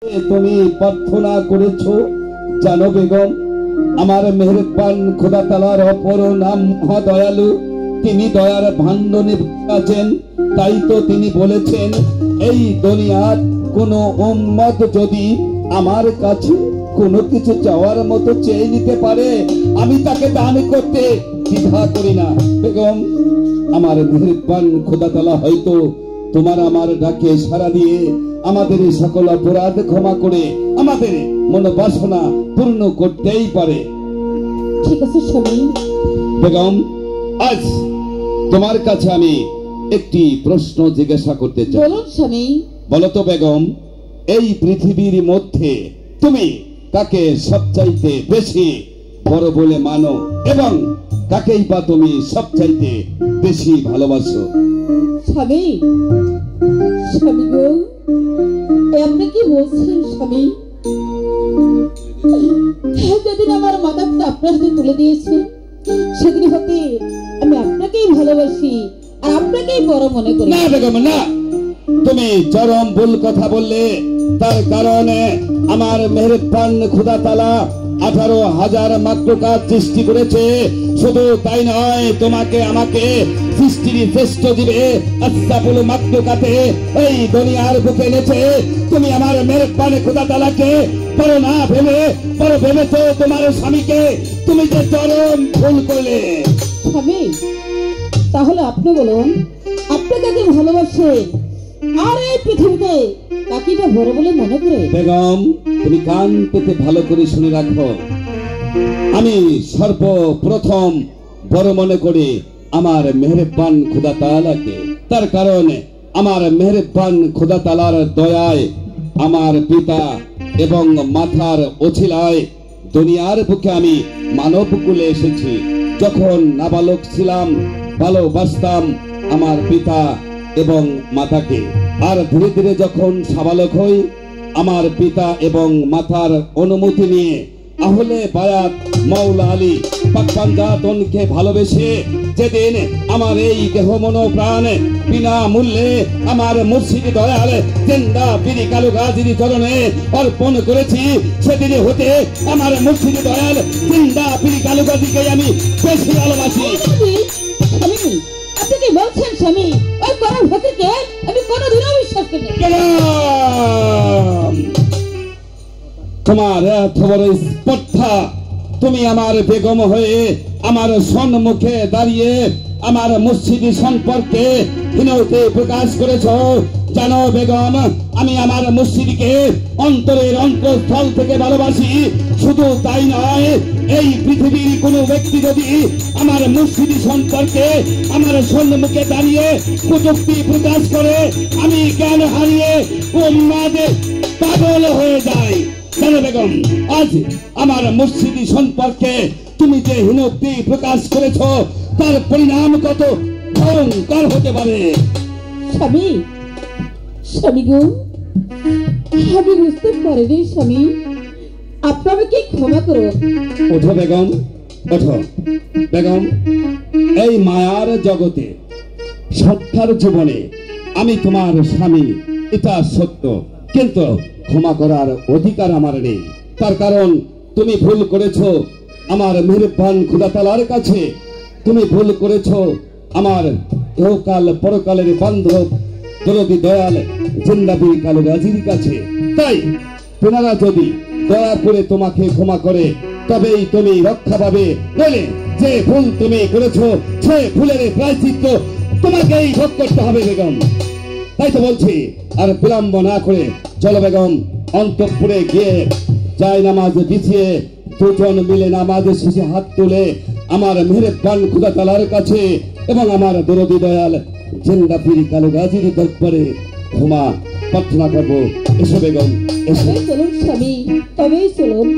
তুমি প্রার্থনা করেছো জানো বেগম, আমার মেহেরবান খোদা তাআলার অপর নাম মহাদয়ালু। তিনি দয়ার ভান্ডনে আছেন, তাই তো তিনি বলেছেন এই দুনিয়ার কোন উম্মত যদি আমার কাছে কোনো কিছু চাওয়ার মতো চেয়ে নিতে পারে, আমি তাকে দান করতে দ্বিধা করি না। বেগম, আমার মেহেরবান খোদা তাআলা হয়তো তোমার আমার ডাকে সাড়া দিয়ে আমাদের সকল অপরাধ ক্ষমা করে আমাদের মনোবাসনা পূর্ণ করতেই পারে। ঠিক আছে স্বামী। বেগম, আজ তোমার কাছে আমি একটি প্রশ্ন জিজ্ঞাসা করতে চাই। বলুন স্বামী। বলো তো বেগম, এই পৃথিবীর মধ্যে তুমি কাকে সবচাইতে বেশি বড় বলে মানো এবং কাকেই বা তুমি সবচাইতে বেশি ভালোবাসো? স্বামী, স্বামী গো, আপনি কি বলছেন স্বামী? যেদিন আমার মাথাটা আপনার হাতে তুলে দিয়েছে সেদিন হতে আমি আপনাকেই ভালোবাসি আর আপনাকেই বড় মনে করি। না বেগম, না, তুমি চরম ভুল কথা বললে। তার কারণে আমার মেহেরবান খোদা তাআলা 18,000 মাকলুকাত সৃষ্টি করেছে। শুধু তাই নয়, তোমাকে আমাকে সৃষ্টির শ্রেষ্ঠ জীবে আসসাফুল মাকলুকাতে এই দুনিয়ার বুকে এনেছে। তুমি আমার মেহেরবান খোদা তাআলাকে বড় না ভেবে বড় ভেবেছো তোমার স্বামীকে। তুমি যে চরম ভুল করলে। স্বামী, তাহলে আপনি বলুন, আপনি কাকে ভালোবাসেন আর এই পৃথিবীতে কাকিটা বড় বলে মনে করে? বেগম, তুমি কান পেতে ভালো করে শুনে রাখো। আমি সর্বপ্রথম বড় মনে করি আমার মেহেরবান খোদা তাআলাকে। তার কারণে আমার মেহেরবান খোদা তাআলার দয়ায় আমার পিতা এবং মাথার ওছিলায় দুনিয়ার বুকে আমি মানব কুলে এসেছি। যখন নাবালক ছিলাম ভালোবাসতাম আমার পিতা এবং মাতাকে, আর ধীরে ধীরে যখন সাবালক হই আমার পিতা এবং মাতার অনুমতি নিয়ে আহলে বায়াত মাওলা আলী পাকপাঞ্জাতনকে ভালোবেসে যেদিন আমার এই দেহ মন প্রাণ বিনা মূল্যে আমার মুর্শিদ দয়াল জিন্দা পীর কালু গাজীর চরণে অর্পণ করেছি, সেদিন হতে আমার মুর্শিদ দয়াল জিন্দা পীর কালু গাজীকে আমি বেশি ভালোবাসি। আপনি কি বলছেন স্বামী? ওই করার ভক্তিকে আমি কোনোদিনও বিশ্বাস করি না। তোমার এত বড় স্পর্ধা, তুমি আমার বেগম হয়ে আমার সম্মুখে দাঁড়িয়ে আমার মসজিদ সম্পর্কে হীনতা প্রকাশ করেছ। জানো বেগম, আমি আমার মসজিদকে অন্তরের অন্তঃস্থল থেকে ভালোবাসি। শুধু তাই নয়, এই পৃথিবীর কোনো ব্যক্তি যদি আমার মসজিদ সম্পর্কে আমার সম্মুখে দাঁড়িয়ে কটূক্তি প্রকাশ করে, আমি জ্ঞান হারিয়ে উন্মাদে পাগল হয়ে যাই। জানো বেগম, আজ আমার মসজিদ সম্পর্কে তুমি যে হীনতা প্রকাশ করেছ তার পরিণাম কত ভয়ঙ্কর হতে পারে। স্বামী, স্বামী গো, আমি বুঝতে পারিনি স্বামী, আপনি আমাকে ক্ষমা করুন। ওঠো বেগম, ওঠো বেগম। এই মায়ার জগতে সত্যার জীবনে আমি তোমার স্বামী, এটা সত্য, কিন্তু ক্ষমা করার অধিকার আমার নেই। তার কারণ তুমি ভুল করেছো আমার মেহেরবান খোদা তাআলার কাছে। তুমি ভুল করেছো আমার ইহকাল পরকালের বান্ধব দরদি দয়াল জিন্দা পীর কালু গাজীর কাছে। তাই তোমরা যদি দয়া করে তোমাকে ক্ষমা করে তবেই তুমি রক্ষা পাবে, নইলে যে ভুল তুমি করেছো সে ভুলের প্রায়শ্চিত্ত তোমাকেই ভোগ করতে হবে বেগম। তাই তো বলছি, আর বিলম্ব না করে চলো বেগম, অন্তঃপুরে গিয়ে যায় নামাজ বিছিয়ে দুজন মিলে নামাজ শেষে হাত তুলে আমার মেহেরবান খোদা তাআলার কাছে এবং আমার দরদি দয়াল জিন্দা পীর কালু গাজীর দরবারে ক্ষমা প্রার্থনা করবো। এসো বেগম, এসো। চলুন স্বামী, তবেই চলুন।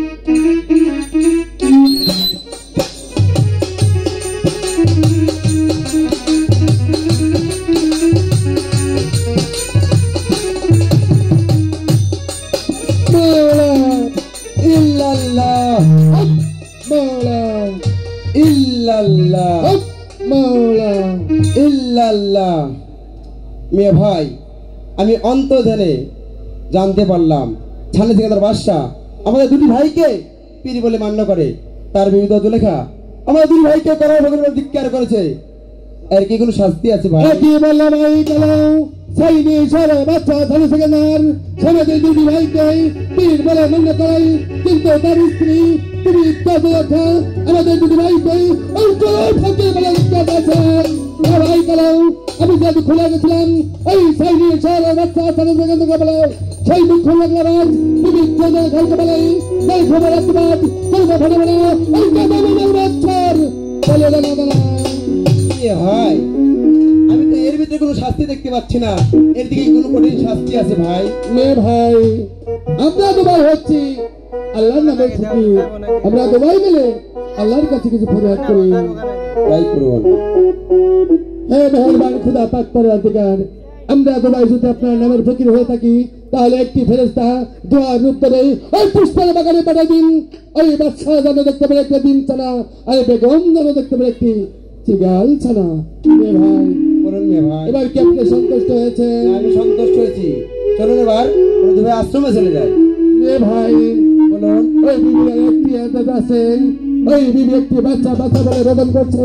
মেয়ে ভাই, আমি অন্তর্ধানে জানতে পারলাম ছানে সিকান্দার বাদশাহ আমাদের দুটি ভাইকে পীর বলে মান্য করে, তার বিরুদ্ধে জুলেখা আমাদের দুই ভাইকে করার ভগবান ধিক্কার করেছে। এর কি কোনো শাস্তি আছে ভাই? কি বললাম ভাই গেলাম সাইনি সারা বাচ্চা ছানে সিকান্দার সমাজের দুটি ভাইকে পীর বলে মান্য করাই, কিন্তু তার স্ত্রী তুমি জুলেখা আমাদের দুটি ভাইকে ওই ফকির বলে ধিক্কার দিয়েছেন। ভাই গেলাম আমি যদি খুলে গেছিলাম ওই সাইনি সারা বাচ্চা ছানে সিকান্দারকে বলে সেই মুখ্য লাগলাম তুমি জুলেখাকে বলে সেই খবর একবার করবো ভালো বলে ওই বছর বলে না ভাই আমি তো এর ভিতরে কোনো শাস্তি দেখতে পাচ্ছি না, এর দিকে কোনো কঠিন শাস্তি আছে ভাই? মেয়ে ভাই আমরা দুবাই হচ্ছি আল্লাহর নামে ছুটি, আমরা দুবাই মিলে আল্লাহর কাছে কিছু ফরিয়াদ করি। তাই করুন। হে মেহেরবান খুদা পাক পরওয়ারদিগার, আমরা দুবাই যদি আপনার নামের ফকির হয়ে থাকি তাহলে একটি ফেরেশতা দোয়ার উত্তরে ওই পুষ্পের বাগানে পাঠিয়ে দিন। ওই বাদশাহ যেন দেখতে পারে একটা ডিম ছানা, আর বেগম যেন দেখতে পারে একটি চিগাল ছানা। মেয়ে ভাই বলুন মেয়ে ভাই। এবার কি আপনি সন্তুষ্ট হয়েছেন? আমি সন্তুষ্ট হয়েছি, চলুন এবার আমরা দুই ভাই আশ্রমে চলে যাই। মেয়ে ভাই বলুন। ওই বিবির একটি আদেশ আছে, ওই বিবি একটি বাচ্চা বাচ্চা বলে রোদন করছে,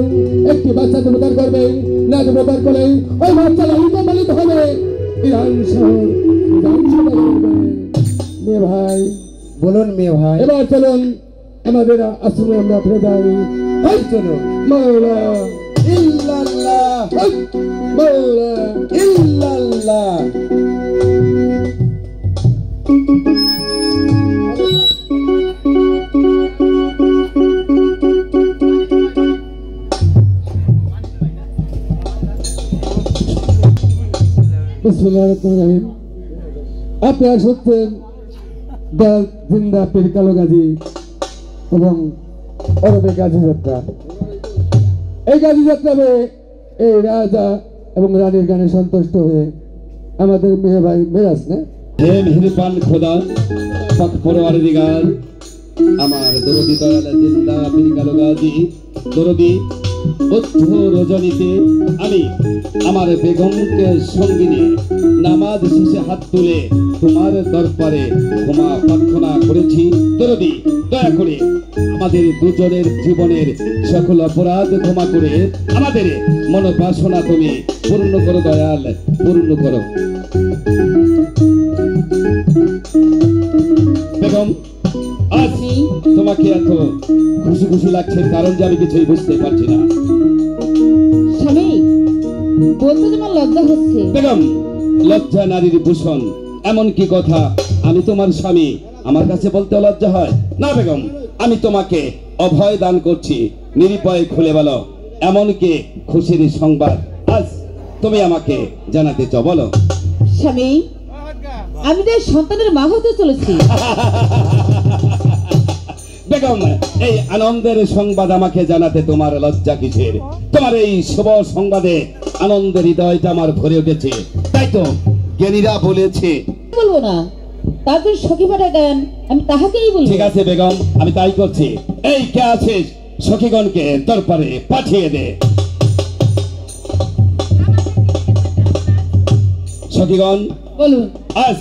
একটি বাচ্চা দেবতার করবে না, দেবতার করে ওই বাচ্চা লালিত পালিত হবে ইরান শহর বিধানসভা করবে। মেয়ে ভাই বলুন মেয়ে ভাই। এবার চলুন আমাদের আশ্রমে আমরা ফিরে যাই। এই চলুন। মাওলা ইল্লাল্লাহ মাওলা ইল্লাল্লাহ। বিসমিল্লাহির রহমানির রহিম। আপনারা শুনছেন জিন্দা পীর কালো গাজী এবং অরবে গাজী যাত্রা। এই গাজী যাত্রাবে এই রাজা এবং রানীর গানে সন্তুষ্ট হয়ে আমাদের মেয়ে ভাই মেরাজ না হে মেহেরবান খোদা পাক পরওয়ারদিগার, আমার দরদি দয়াল জিন্দা পীর কালো গাজী দরদি বদ্ধ রজনীতে আমি আমার বেগমকে সঙ্গে নিয়ে নামাজ শেষে হাত তুলে তোমার দরবারে ক্ষমা প্রার্থনা করেছি। দরদি দয়া করে আমাদের দুজনের জীবনের সকল অপরাধ ক্ষমা করে আমাদের মনোবাসনা তুমি পূর্ণ করো দয়াল, পূর্ণ করো। বেগম আজ তোমাকে এত খুশি খুশি লাগছে কারণ যে আমি কিছুই বুঝতে পারছি না। স্বামী বলতে তোমার লজ্জা হচ্ছে। বেগম লজ্জা নারীর ভূষণ, এমন কি কথা আমি তোমার স্বামী আমার কাছে বলতে লজ্জা হয় না? বেগম আমি তোমাকে অভয় দান করছি, নিরুপায় খুলে বলো এমন কি খুশির সংবাদ আজ তুমি আমাকে জানাতে চাও? বলো। স্বামী আমি তো সন্তানের মা হতে চলেছি। বেগম এই আনন্দের সংবাদ আমাকে জানাতে তোমার লজ্জা কিসের? তোমার এই শুভ সংবাদে আনন্দের হৃদয়টা আমার ভরে উঠেছে। তাই তো জ্ঞানীরা বলেছে বলবো না, তাদের সখী পাঠা দেন আমি তাহাকেই বলবো। ঠিক আছে বেগম আমি তাই করছি। এই কে আছিস সখীগণকে দরবারে পাঠিয়ে দে। সখীগণ বলুন। আজ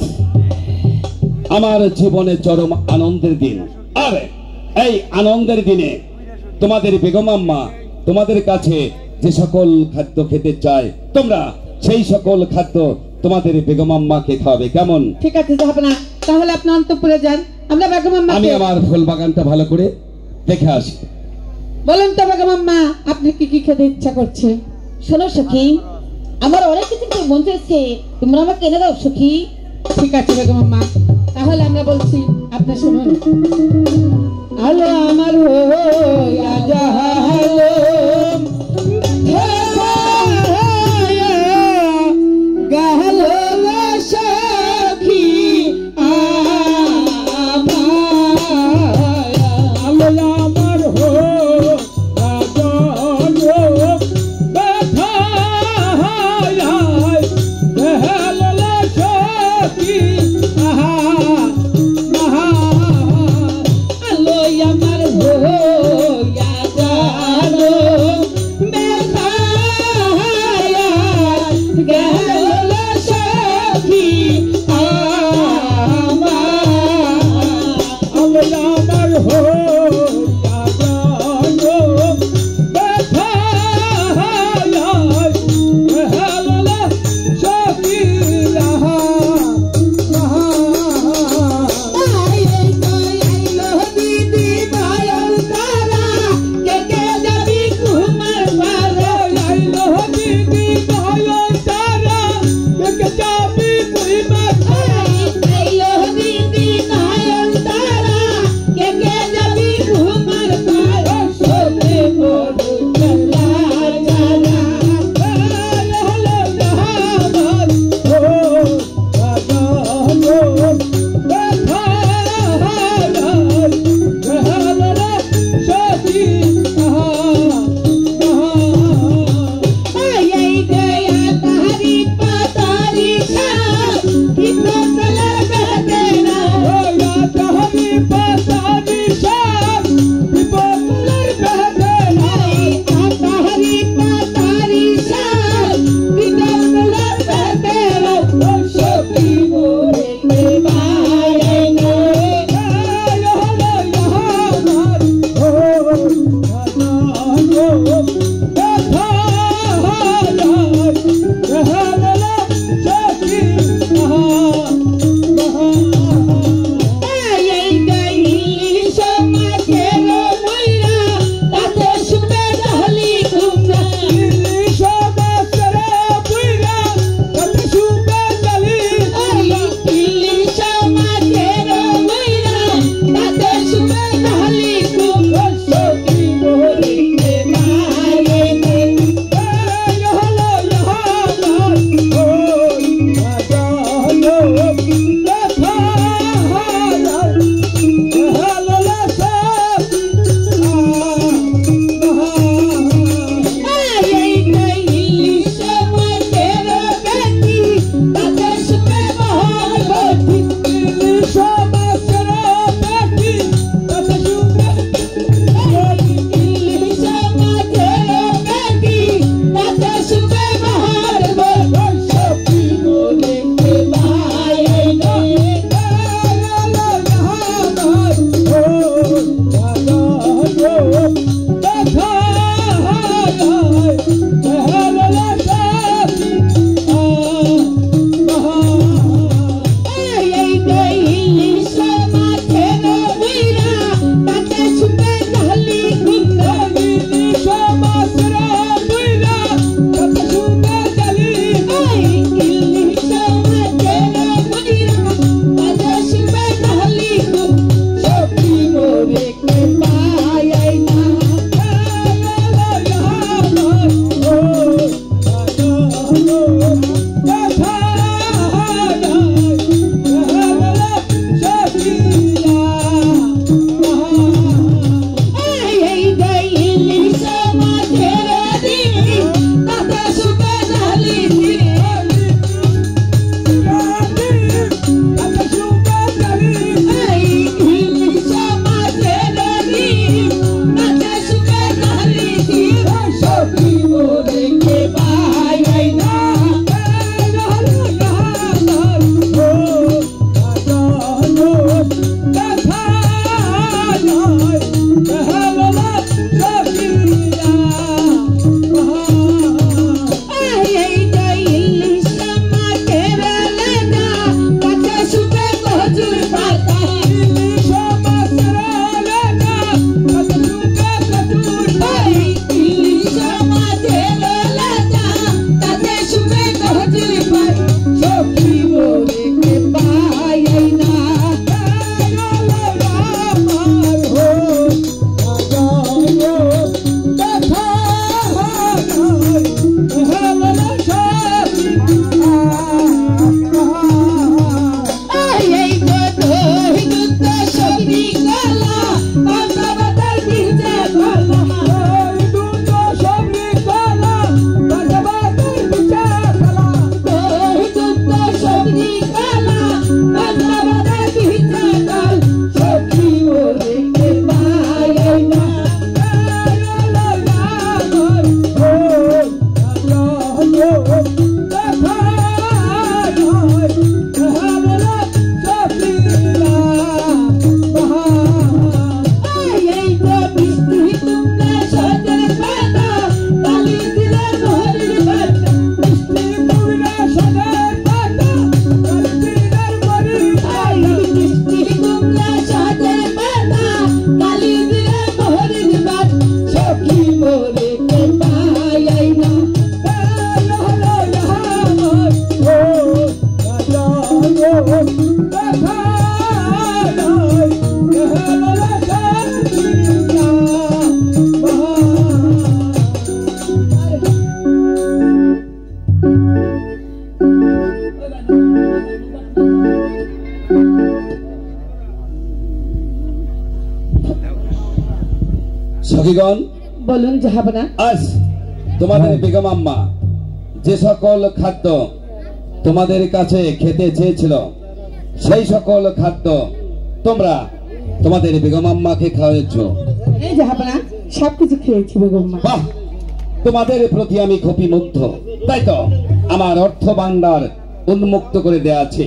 আমার জীবনে চরম আনন্দের দিন, আর এই আনন্দের দিনে তোমাদের বেগম আম্মা তোমাদের কাছে যে সকল খাদ্য খেতে চায় তোমরা সেই সকল খাদ্য তোমাদের বেগম আম্মাকে খাওয়াবে, কেমন? ঠিক আছে হবে না, তাহলে আপনি অন্তঃপুরে যান, আমরা বেগম আম্মা। আমি আমার ফুল বাগানটা ভালো করে দেখে আসি। বলুন তো বেগম আম্মা আপনি কি কি খেতে ইচ্ছা করছে? শোনো সখী, আমার অনেক কিছু মন চাইছে, তোমরা আমাকে এনে দাও সখী। ঠিক আছে বেগম আম্মা, তাহলে আমরা বলছি আপনি শুনুন। আলো আমার সখীগণ, বলুন জাহাপনা। আজ তোমাদের বেগম আম্মা যে সকল খাদ্য তোমাদের কাছে খেতে চেয়েছিল সেই সকল খাদ্য তোমরা তোমাদের বেগম আম্মাকে খাওয়াচ্ছ। এই জাহাপনা, সবকিছু খেয়েছি বেগম মা। বাহ, তোমাদের প্রতি আমি খুবই মুগ্ধ। তাই তো আমার অর্থ ভান্ডার উন্মুক্ত করে দেয়া আছে,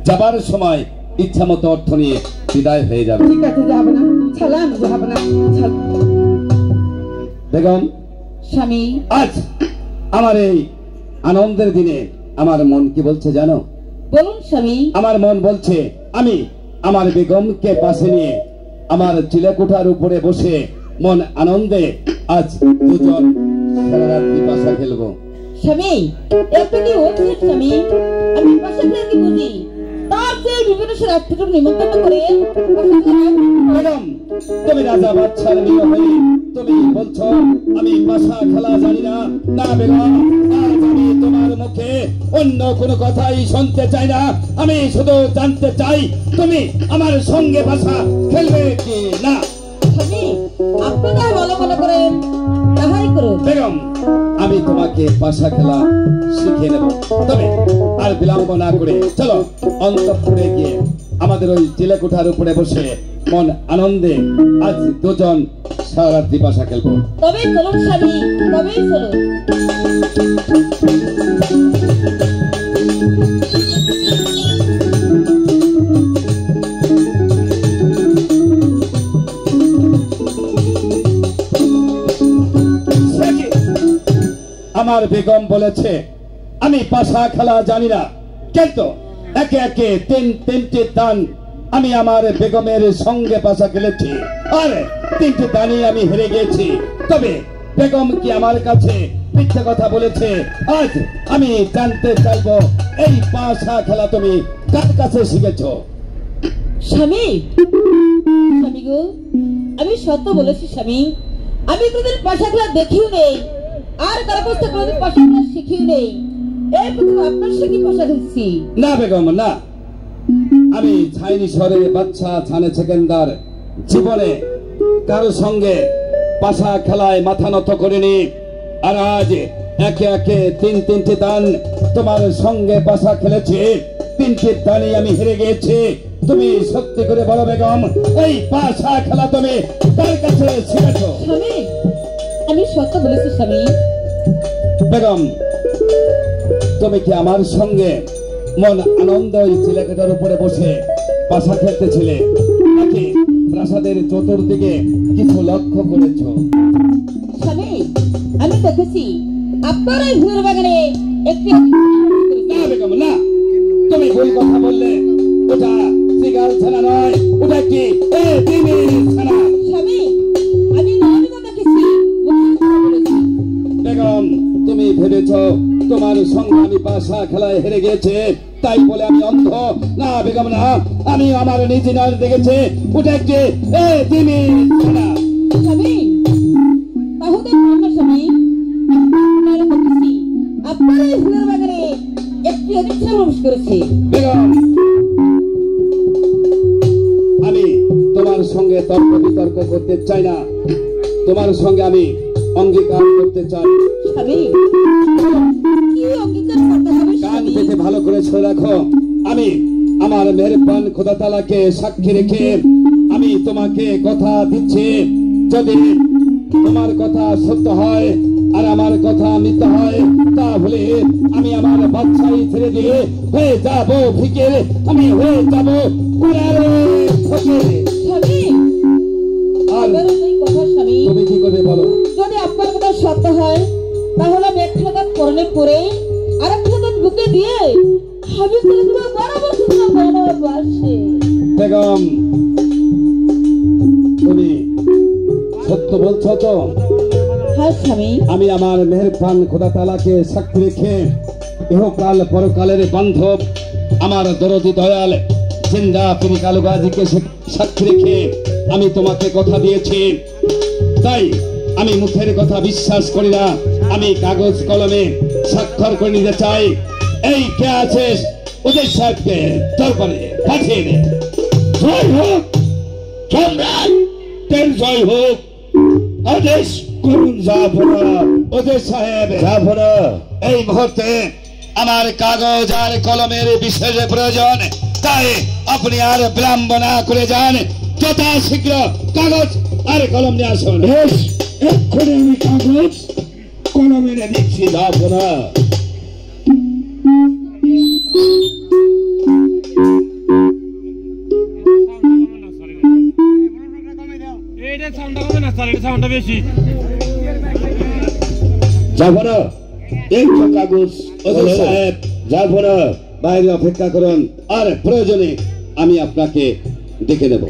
যাবার সময় ইচ্ছা মতো অর্থ নিয়ে বিদায় হয়ে যাবে। ঠিক আছে জাহাপনা, সালাম জাহাপনা। বেগম, স্বামী, আজ আমার এই আনন্দের দিনে আমার মন কি বলছে জানো? বলুন স্বামী। আমার মন বলছে আমি আমার বেগমকে পাশে নিয়ে আমার চিলেকোঠার উপরে বসে মন আনন্দে আজ দুজন সারা রাত্রি পাশা খেলবো। স্বামী, একটু কি বলছেন স্বামী? আমি পাশা খেলে কি বুঝি? তার চেয়ে বিভিন্ন রাত্রিটুকু নিমন্ত্রণ করে ম্যাডাম, তুমি রাজা বাদশার মেয়ে হয়ে তুমি বলছো আমি পাশা খেলা জানি না? না বেগম, আজ আমি তোমার মুখে অন্য কোনো কথাই শুনতে চাই না। আমি শুধু জানতে চাই তুমি আমার সঙ্গে পাশা খেলবে কি না। স্বামী, আপনি যা ভালো মনে করেন তাহাই করুন। বেগম, আমি তোমাকে পাশা খেলা শিখিয়ে নেব, তবে আর বিলম্ব না করে চলো অন্তঃপুরে গিয়ে আমাদের ওই চিলেকোঠার উপরে বসে মন আনন্দে আজ দুজন সারা রাত্রি পাশা খেলবো। তবে চলুন স্বামী, তবেই চলুন। আমার বেগম বলেছে আমি পাশা খেলা জানি না, কিন্তু একে একে তিনটি দান আমি আমার বেগমের সঙ্গে পাশা খেলেছি, আর তিনটি দানই আমি হেরে গেছি। তবে বেগম কি আমার কাছে মিথ্যে কথা বলেছে? আজ আমি জানতে চাইবো এই পাশা খেলা তুমি কার কাছে শিখেছো? স্বামী, স্বামী গো, আমি সত্য বলেছি স্বামী। আমি কোনদিন পাশা খেলা দেখিও নেই, আর কারো কাছ থেকে কোনদিন পাশা খেলা শিখিও নেই। এই প্রথম আপনার সঙ্গে পাশা খেলছি। না বেগম, না, আমি ছাইনি শহরে বাচ্চা ছানে সেকেন্দার জীবনে কারো সঙ্গে পাশা খেলায় মাথা নত করিনি, আর আজ একে একে তিনটি দান তোমার সঙ্গে পাশা খেলেছি, তিনটি দানই আমি হেরে গিয়েছি। তুমি সত্যি করে বলো বেগম, এই পাশা খেলা তুমি কার কাছে শিখেছো? স্বামী, আমি সত্য বলেছি স্বামী। বেগম, তুমি কি আমার সঙ্গে মন আনন্দ ওই চিলেকোঠার উপরে বসে পাশা খেলতেছিলে, নাকি প্রাসাদের চতুর্দিকে কিছু লক্ষ্য করেছো? স্বামী, আমি দেখেছি আপনার এই ফুলের বাগানে একটি না বেগম, না, তুমি ভুল কথা বললে। ওটা সিগাল ছানা নয়, ওটা কি ছানা। স্বামী, আমি নামিও দেখেছি, বেগম, তুমি ভেবেছ তোমার সঙ্গে আমি পাশা খেলায় হেরে গেছে তাই বলে আমি অন্ধ? না বেগম, না, আমি আমার নিজে নয় দেখেছি ওটা একটি ছানা। স্বামী, তাহলে আমার স্বামী দেখেছি আপনার এই ফুলের বাগানে একটি অনিচ্ছা প্রবেশ করেছে। বেগম, আমি তোমার সঙ্গে তর্ক বিতর্ক করতে চাই না, তোমার সঙ্গে আমি অঙ্গীকার করতে চাই। স্বামী, কি অঙ্গীকার করতে হবে কান স্বামী? পেতে ভালো করে শুনে রাখো, আমি আমার মেহেরবান খোদা তাআলাকে সাক্ষী রেখে আমি তোমাকে কথা দিচ্ছি, যদি তোমার কথা সত্য হয় আর আমার কথা মিথ্যা হয় তাহলে আমি আমার বাদশাহী ছেড়ে দিয়ে হয়ে যাব ফকির, আমি হয়ে যাব ফকির। স্বামী, আর আপনার এই কথা স্বামী, তুমি কি করে বলো? যদি আপনার কথা সত্য হয় তাহলে আমি একটা দাঁত পরনে পরে আর একটা দাঁত বুকে দিয়ে আমি করে দেবো 12 বছর বনবাসে। বেগম, তুমি সত্য বলছো তো? হ্যাঁ স্বামী। আমি আমার মেহেরবান খোদা তাআলাকে সাক্ষী রেখে ইহকাল পরকালের বান্ধব আমার দরদি দয়াল জিন্দা পীর কালু গাজীকে সাক্ষী রেখে আমি তোমাকে কথা দিয়েছি, তাই আমি মুখের কথা বিশ্বাস করি না, আমি কাগজ কলমে স্বাক্ষর করে নিতে চাই। এই কে আছিস উদয় সাহেবকে দরবারে পাঠিয়ে দে। জয় হোক সম্রাট, জয় হোক। আদেশ করুন জাফর। ওদের সাহেব জাফর, এই মুহূর্তে আমার কাগজ আর কলমের বিশেষ প্রয়োজন, তাই আপনি আর বিলম্ব না করে যান, যথা শীঘ্র কাগজ আর কলম নিয়ে আসুন। বেশ, এক্ষুনি আমি কাগজ কলম এনে দিচ্ছি জাফর। জাফর, এই তো কাগজ। ওদের সাহেব জাফর বাইরে অপেক্ষা করুন, আর প্রয়োজনে আমি আপনাকে ডেকে নেব।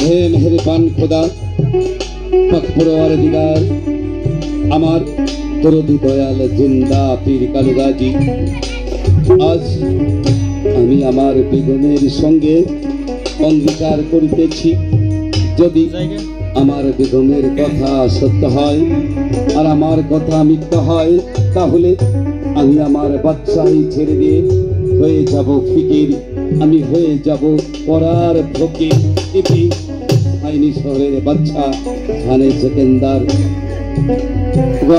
হে মেহেরবান খোদা, পাক পরওয়ারদিগার, আমার দরদি দয়াল জিন্দা পীর কালু গাজী, আজ আমি আমার বেগমের সঙ্গে অঙ্গীকার করিতেছি, যদি আমার বেগমের কথা সত্য হয় আর আমার কথা মিথ্যা হয়, তাহলে আমি আমার বাদশাহী ছেড়ে দিয়ে হয়ে যাব ফিকির, আমি হয়ে যাব পরার ফকির। এটি আইনি শহরের বাদশা খানে সেকেন্দার।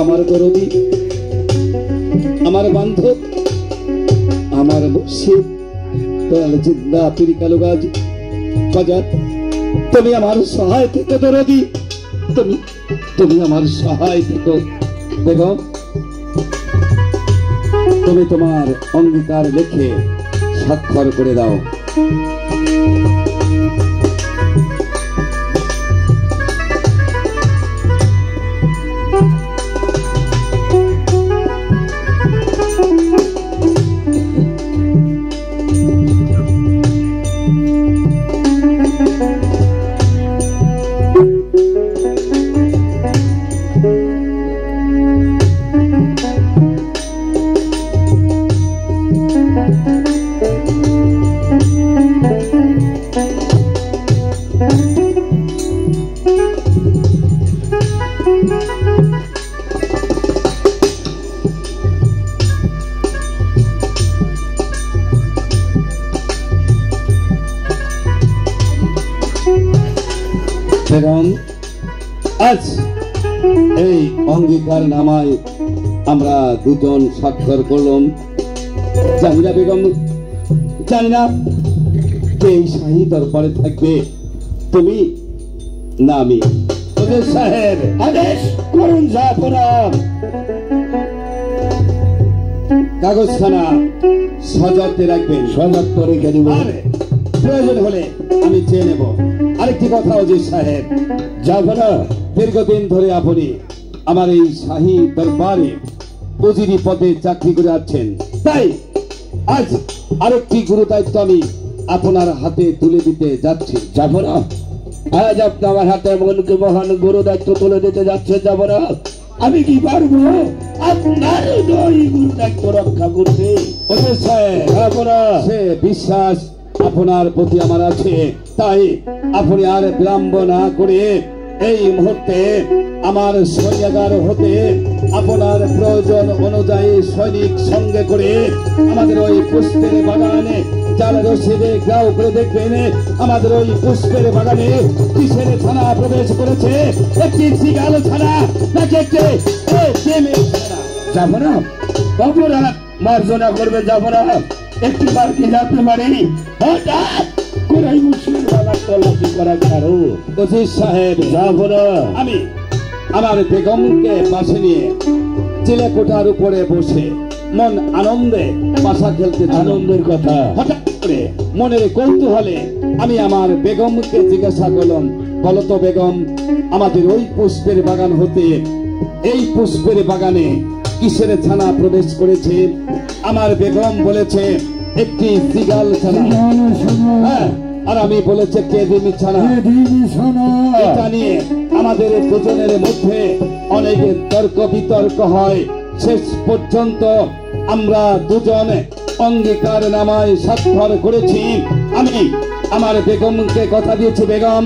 আমার দরদি, আমার বান্ধব, আমার মুর্শিদ দয়াল জিন্দা পীর কালু গাজী, বাজার তুমি আমার সহায় থেকে দরদি, তুমি আমার সহায় থেকে। বেগম, তুমি তোমার অঙ্গীকার লিখে স্বাক্ষর করে দাও। বেগম, আজ এই অঙ্গীকার নামায় আমরা দুজন স্বাক্ষর করলাম। জানি না বেগম, জানি না কে এই শাহী দরবারে থাকবে, তুমি না আমি। ওদের সাহেব আদেশ করুন জাফর, কাগজখানা সজাতে রাখবেন। সজাত রেখে দিব, প্রয়োজন হলে আমি চেয়ে নেব। আরেকটি কথা ওজির সাহেব, জাফর, দীর্ঘদিন ধরে আপনি আমার এই শাহী দরবারে উজিরি পদে চাকরি করে আছেন, তাই আজ আরেকটি গুরু দায়িত্ব আমি আপনার হাতে তুলে দিতে যাচ্ছি। জাফর, আজ আপনি আমার হাতে এমনকি মহান গুরু দায়িত্ব তুলে দিতে যাচ্ছে। জাফর, আমি কি পারবো আপনার গুরু দায়িত্ব রক্ষা করতে? ওজির সাহেব, জাফর, সে বিশ্বাস আপনার প্রতি আমার আছে, তাই আপনি আর বিলম্ব না করে এই মুহূর্তে আমার সৈন্যাগার হতে আপনার প্রয়োজন অনুযায়ী সৈনিক সঙ্গে করে আমাদের ওই পুষ্পের বাগানে যার রশিদে গ্রাউ করে দেখবেন, আমাদের ওই পুষ্পের বাগানে কিসের ছানা প্রবেশ করেছে, একটি সিগাল ছানা নাকি একটি যাবো না অপরাধ মার্জনা করবে। যাবো না একটি বার কি যাতে পারি, হঠাৎ কোরাই মুসলিম বাবার তল্লাশি করা কারো। ওজির সাহেব, যাবো না। আমি আমার বেগমকে পাশে নিয়ে চিলে কোঠার উপরে বসে মন আনন্দে পাশা খেলতে, আনন্দের কথা হঠাৎ করে মনের কৌতূহলে আমি আমার বেগমকে জিজ্ঞাসা করলাম, বলতো বেগম, আমাদের ওই পুষ্পের বাগান হতে এই পুষ্পের বাগানে কিসের ছানা প্রবেশ করেছে? আমার বেগম বলেছে একটি সিগাল ছানা। হ্যাঁ, আর আমি বলেছে কেদিনি ছানা। এটা নিয়ে আমাদের দুজনের মধ্যে অনেক তর্ক বিতর্ক হয়। শেষ পর্যন্ত আমরা দুজন অঙ্গীকার নামায় স্বাক্ষর করেছি। আমি আমার বেগমকে কথা দিয়েছি, বেগম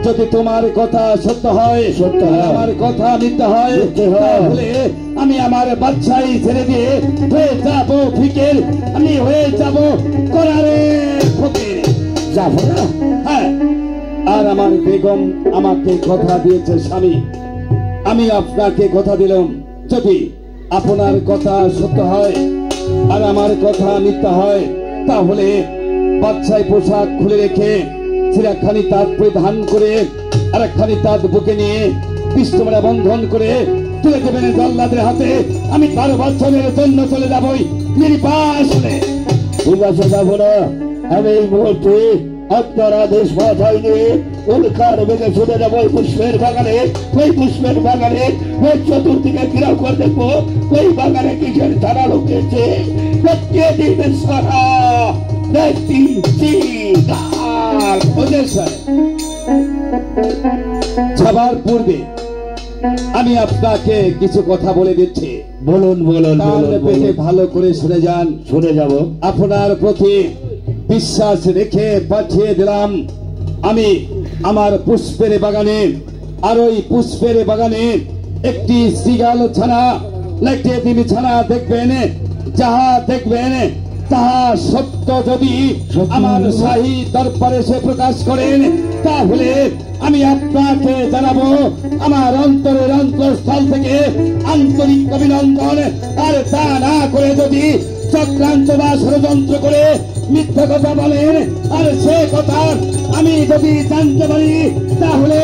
যদি তোমার কথা সত্য হয়, আমার কথা মিথ্যা হয়, তাহলে আমি আমার বাচ্চাই ছেড়ে দিয়ে হয়ে যাব ফিকের, আমি হয়ে যাব করারে ফকির। যাব না? হ্যাঁ। আর আমার বেগম আমাকে কথা দিয়েছে স্বামী, আমি আপনাকে কথা দিলাম, যদি আপনার কথা সত্য হয় আর আমার কথা মিথ্যা হয়, তাহলে বাচ্চায় পোশাক খুলে রেখে চিরাখানি তাঁত পরিধান করে আর একখানি তাঁত বুকে নিয়ে পিষ্টমেরা বন্ধন করে তুলে দেবেন জল্লাদের হাতে। আমি 12 বছরের জন্য চলে যাবই নির্বাসনে। নির্বাসনে যাব না, আমি এই মুহূর্তে আপনার আদেশ মাথায় নিয়ে উল্কার বেগে ছুটে যাবো ওই পুষ্পের বাগানে। ওই পুষ্পের বাগানে ওই চতুর্দিকে ঘিরাও করে দেখবো ওই বাগানে কিসের ধারা লুকিয়েছে। দিবেন সারা যাবার পূর্বে আমি আপনাকে কিছু কথা বলে দিচ্ছি। বলুন বলুন পেটে ভালো করে শুনে যান। শুনে যাব। আপনার প্রতি বিশ্বাস রেখে পাঠিয়ে দিলাম আমি আমার পুষ্পের বাগানে। আর ওই পুষ্পের বাগানে একটি সিগাল ছানা, একটি দিবি ছানা দেখবেন, যাহা দেখবেন তাহা সত্য যদি আমার শাহী দরবারে সে প্রকাশ করেন, তাহলে আমি আপনাকে জানাবো আমার অন্তরের অন্তঃস্থল থেকে আন্তরিক অভিনন্দন। আর তা না করে যদি চক্রান্ত বা ষড়যন্ত্র করে মিথ্যা কথা বলেন আর সে কথা আমি যদি জানতে পারি, তাহলে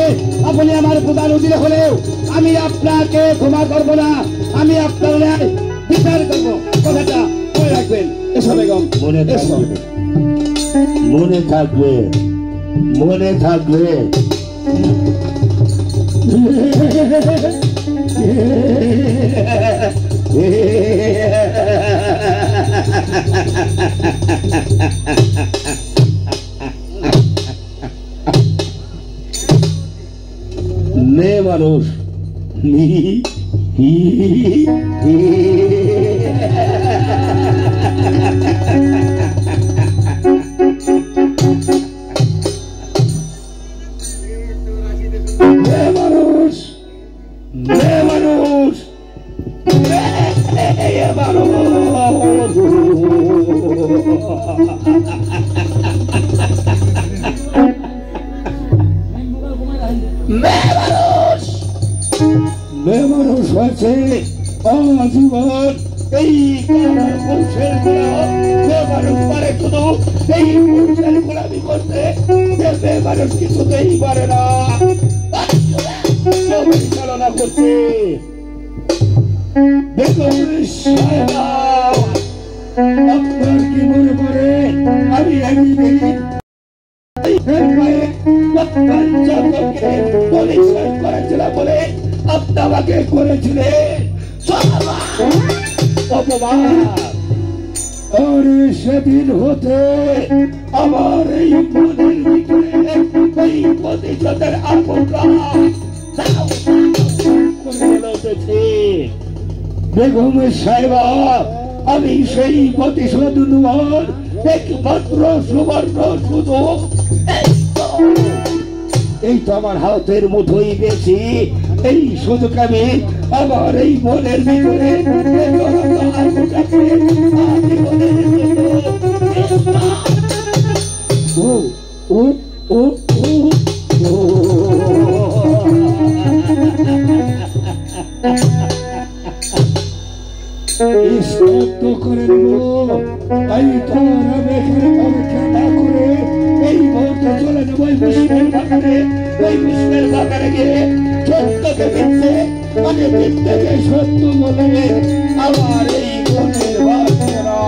আপনি আমার প্রধান উজির হলেও আমি আপনাকে ক্ষমা করবো না, আমি আপনার বিচার করবো। কথাটা মনে রাখবেন। এসো বেগম, মনে থাকবে, মনে থাকবে, মনে থাকবে। মেয়ে মানুষ মানুষ হয়েছে আজীবন এই পুরুষের মানুষ পারে শুধু এই পুরুষের গোলামি করতে, মানুষ কিছুতেই পারে না পরিচালনা করতে। আপনার কি মনে পড়ে আমি একদিন করেছিলাম বলে আপনি আমাকে করেছিলেন অপমান। আর সেদিন হতে আমার এই মনের ভিতরে এই প্রতিশোধের আগুনটা বেগম সাহেবা, আমি সেই প্রতিশোধ নেওয়ার একমাত্র সুবর্ণ সুযোগ এই তো আমার হাতের মুঠোই বেশি। এই সুযোগ আমি আমার এই মনের ভিতরে স্তব্ধ করে নেব। এই খেলা করে এই মুহূর্তে চলে যাবো এই পুষ্পের বাগানে। ওই পুষ্পের বাগানে গিয়ে সত্যকে মিথ্যে, মানে মিথ্যেকে সত্য বলে আমার এই মনের বাসনা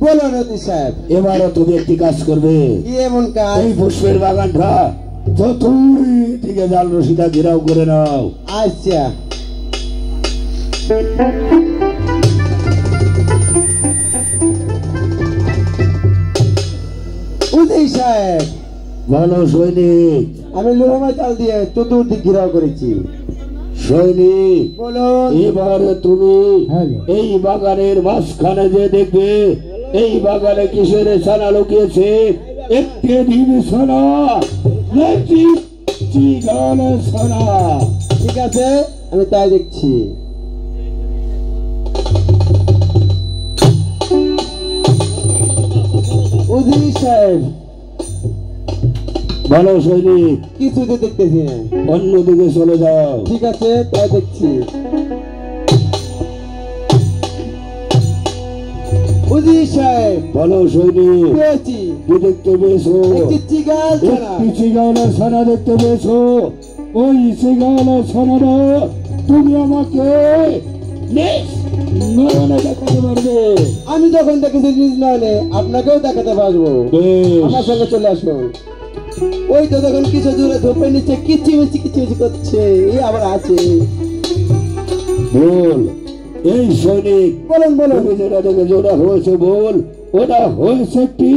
বলো নদী সাহেব, এবারও তুমি একটি কাজ করবে। কি এমন কাজ? এই পুষ্পের বাগানটা চতুর্দিকে জাল রশিটা ঘেরাও করে নাও। আচ্ছা উদয় সাহেব, ভালো সৈনিক। আমি লোহামাই চাল দিয়ে চতুর্দিক ঘেরাও করেছি। সৈনিক, বলুন। এবারে তুমি এই বাগানের মাঝখানে যে দেখবে এই বাগানে কিসের ছানা লুকিয়েছে, একটি ডিম ছানা নাকি চিগাল ছানা? ঠিক আছে, আমি তাই দেখছি। উদয় সাহেব, ভালো সৈনিক, কিছুই তো দেখতেছি না। অন্যদিকে চলে যাও। ঠিক আছে, তাই দেখছি। উদয় সাহেব, ভালো সৈনিক, পেয়েছি। কি দেখতে পেয়েছো? একটি চিগাল ছানা। একটি চিগালের ছানা দেখতে পেয়েছো? ওই চিগালের ছানাটা তুমি আমাকে নিজ নয়নে দেখাতে পারবে। আমি যখন দেখেছি নিজ নয়নে, আপনাকেও দেখাতে পারবো। বেশ। আমার সঙ্গে চলে আসুন। ওই তো দেখুন কিছু দূরে ধোপের নিচে কিচিমিচি করছে। এই আবার আছে। বল এই সৈনিক, বলুন বলুন। তুমি যেটা দেখে যেটা হয়েছে বল, ওটা হয়েছে কি?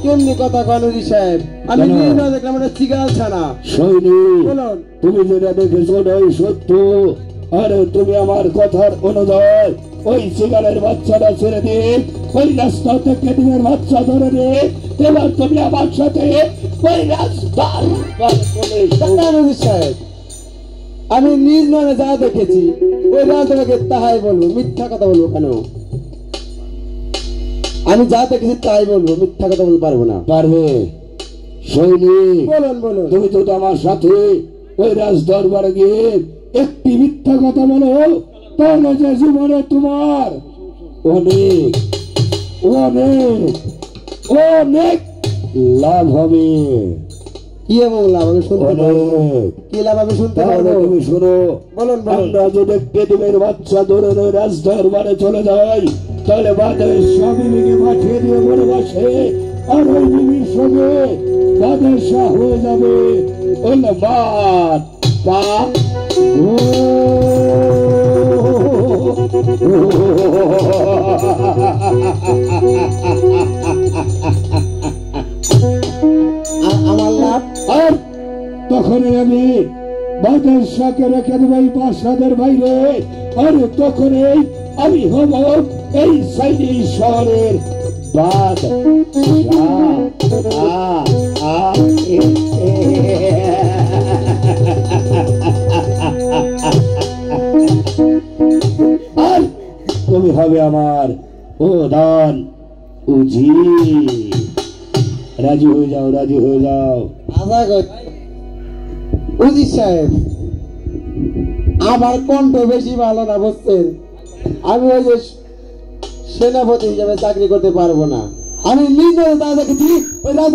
কেমনি কথা কন উদয় সাহেব? আমি কেন? নিজ নয়নে দেখলাম ওটা চিগাল ছানা। সৈনিক, বলুন। তুমি যেটা দেখেছো ওটাই সত্য। আরে তুমি আমার কথার অনুযায়ী ওই চিগালের বাচ্চাটা ছেড়ে দিন, ওই রাস্তা থেকে ডিমের বাচ্চা ধরে দিন। এবার তুমি আমার সাথে ওই রাস্তার পার চলে এসো। না, উদয় সাহেব, আমি নিজ নয়নে যা দেখেছি ওই রাজটাকে তাহাই বলবো। মিথ্যা কথা বলবো কেন? আমি যা দেখেছি তাই বলবো, মিথ্যা কথা বলতে পারবো না। পারবে? সৈনিক, বলুন বলুন। তুমি তো আমার সাথে ওই রাজ দরবারে গিয়ে একটি মিথ্যা কথা বলো, তাহলে যে জীবনে তোমার অনেক অনেক অনেক লাভ হবে। কি এবং লাভ আমি শুনতে পারবো? অনেক। কি লাভ আমি শুনতে তাহলে পারবো? তুমি শোনো, বলুন বলুন। আমরা যদি পেটুমের বাচ্চা ধরে ওই রাজ দরবারে চলে যাই, তাহলে বাদের স্বামী মিকে পাঠিয়ে দিয়ে বলে বসে, আর ওই বিবির সঙ্গে বাদের শাহ হয়ে যাবে। বললে বাদ পা আমার লাভ। আর তখনই আমি বাদের শাকে রেখে দেবো এই প্রাসাদের বাইরে। আর তখনই আমি হব এই সাইডি শহরের বাদ আর তুমি হবে আমার প্রধান উজি। রাজি হয়ে যাও, রাজি হয়ে যাও। উদয় সাহেব, আমার কণ্ঠ বেশি ভালো না বুঝছেন? আমি ওই যে সেনাপতি হিসাবে চাকরি করতে পারবো না। আমি নিজে তা দেখেছি ওই